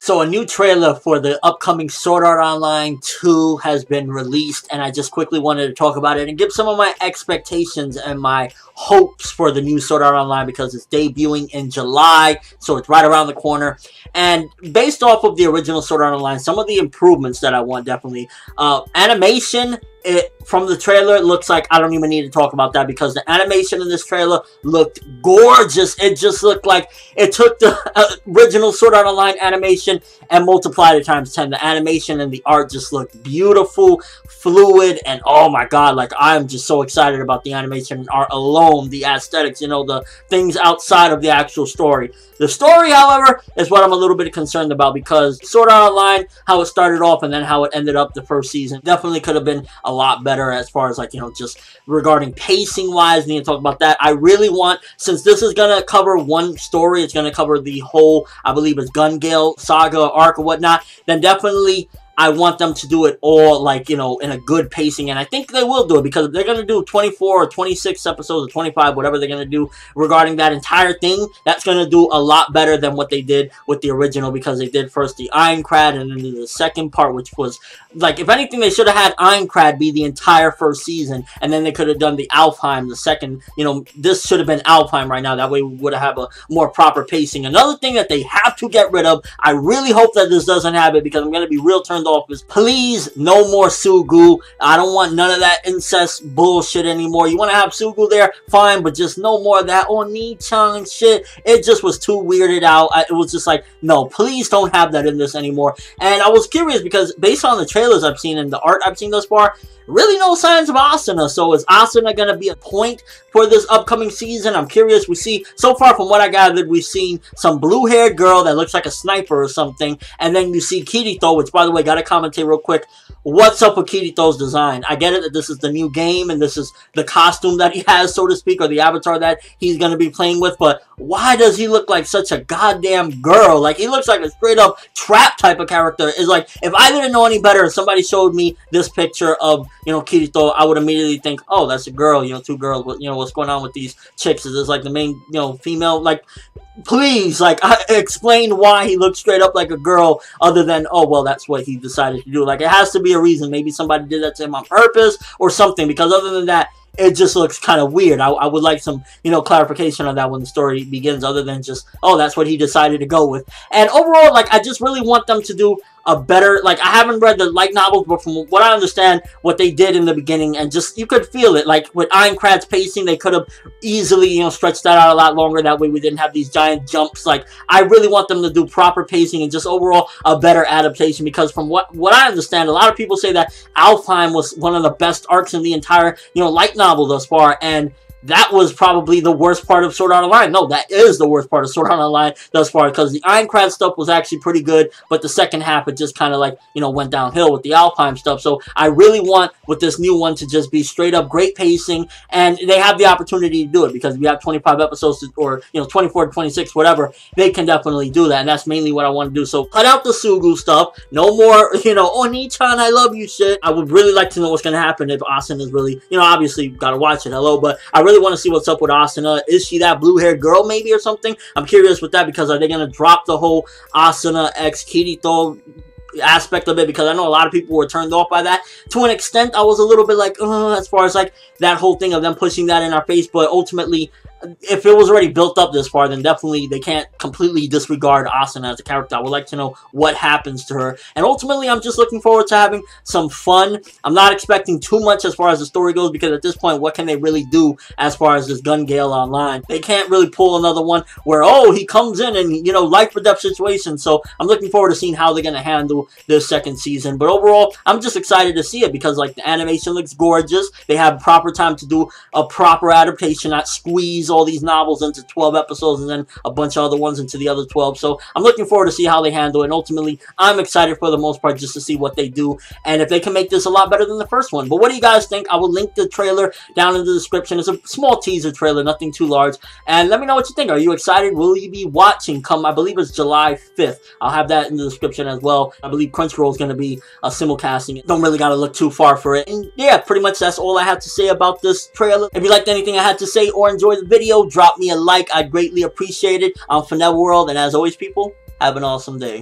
So a new trailer for the upcoming Sword Art Online 2 has been released, and I just quickly wanted to talk about it and give some of my expectations and my hopes for the new Sword Art Online, because it's debuting in July, so it's right around the corner. And based off of the original Sword Art Online, some of the improvements that I want, definitely. Animation, from the trailer, it looks like I don't even need to talk about that, because the animation in this trailer looked gorgeous. It just looked like it took the original Sword Art Online animation and multiplied it times 10. The animation and the art just looked beautiful, fluid, and oh my god, like I'm just so excited about the animation and art alone, the aesthetics, you know, the things outside of the actual story. The story, however, is what I'm a little bit concerned about, because Sword Art Online, how it started off and then how it ended up the first season, definitely could have been a lot better as far as, like, you know, just regarding pacing wise. We need to talk about that. I really want, since this is going to cover one story, it's going to cover the whole, I believe it's Gale saga arc or whatnot, then definitely I want them to do it all, like, you know, in a good pacing, and I think they will do it, because if they're going to do 24 or 26 episodes or 25, whatever they're going to do regarding that entire thing, that's going to do a lot better than what they did with the original, because they did first the Ironclad and then the second part, which was, like, if anything, they should have had Ironclad be the entire first season, and then they could have done the Alfheim, the second, you know, this should have been Alfheim right now, that way we would have a more proper pacing. Another thing that they have to get rid of, I really hope that this doesn't happen, because I'm going to be real turned off, is please no more Sugu. I don't want none of that incest bullshit anymore. You want to have Sugu there, fine, but just no more of that Oni-chan shit. It just was too weirded out. It was just like, no, please don't have that in this anymore. And I was curious, because based on the trailers I've seen and the art I've seen thus far, really no signs of Asuna. So is Asuna going to be a point for this upcoming season? I'm curious. We see, so far from what I gathered, we've seen some blue-haired girl that looks like a sniper or something. And then you see Kirito, which, by the way, got to commentate real quick. What's up with Kirito's design? I get it that this is the new game and this is the costume that he has, so to speak, or the avatar that he's going to be playing with, but why does he look like such a goddamn girl? Like, he looks like a straight-up trap type of character. It's like, if I didn't know any better and somebody showed me this picture of, you know, Kirito, I would immediately think, oh, that's a girl, you know, two girls. But, you know, what's going on with these chicks? Is this like the main, you know, female? Like, please, like, explain why he looks straight up like a girl, other than, oh, well, that's what he decided to do. Like, it has to be a reason. Maybe somebody did that to him on purpose or something, because other than that, it just looks kind of weird. I would like some, you know, clarification on that when the story begins, other than just, oh, that's what he decided to go with. And overall, like, I just really want them to do a better, like, I haven't read the light novels, but from what I understand, what they did in the beginning, and just, you could feel it, like, with Ironclad's pacing, they could have easily, you know, stretched that out a lot longer, that way we didn't have these giant jumps. Like, I really want them to do proper pacing and just overall a better adaptation, because from what I understand, a lot of people say that Alfheim was one of the best arcs in the entire, you know, light novel thus far, and that was probably the worst part of Sword Art Online. No, that is the worst part of Sword Art Online thus far, because the Ironclad stuff was actually pretty good, but the second half, it just kind of, like, you know, went downhill with the Alfheim stuff. So I really want, with this new one, to just be straight up great pacing, and they have the opportunity to do it, because we have 25 episodes, or, you know, 24 to 26, whatever. They can definitely do that, and that's mainly what I want to do. So cut out the Sugu stuff. No more, you know, Oni-chan, I love you shit. I would really like to know what's going to happen if Asuna is really, you know, obviously, you got to watch it, hello, but I really want to see what's up with Asuna. Is she that blue-haired girl maybe or something? I'm curious with that, because are they going to drop the whole Asuna x Kirito aspect of it, because I know a lot of people were turned off by that. To an extent, I was a little bit like, as far as, like, that whole thing of them pushing that in our face, but ultimately, if it was already built up this far, then definitely they can't completely disregard Asuna as a character. I would like to know what happens to her. And ultimately, I'm just looking forward to having some fun. I'm not expecting too much as far as the story goes, because at this point, what can they really do as far as this Gale Online? They can't really pull another one where, oh, he comes in and, you know, life or death situation. So I'm looking forward to seeing how they're going to handle this second season. But overall, I'm just excited to see it, because, like, the animation looks gorgeous. They have proper time to do a proper adaptation, not squeeze all these novels into 12 episodes and then a bunch of other ones into the other 12. So I'm looking forward to see how they handle it, and ultimately I'm excited for the most part just to see what they do, and if they can make this a lot better than the first one. But what do you guys think? I will link the trailer down in the description. It's a small teaser trailer, nothing too large, and let me know what you think. Are you excited? Will you be watching come, I believe it's July 5th. I'll have that in the description as well. I believe Crunchyroll is going to be simulcasting it. Don't really got to look too far for it. And yeah, pretty much that's all I have to say about this trailer. If you liked anything I had to say or enjoyed the video, drop me a like. I'd greatly appreciate it. I'm ForneverWorld, and as always, people, have an awesome day.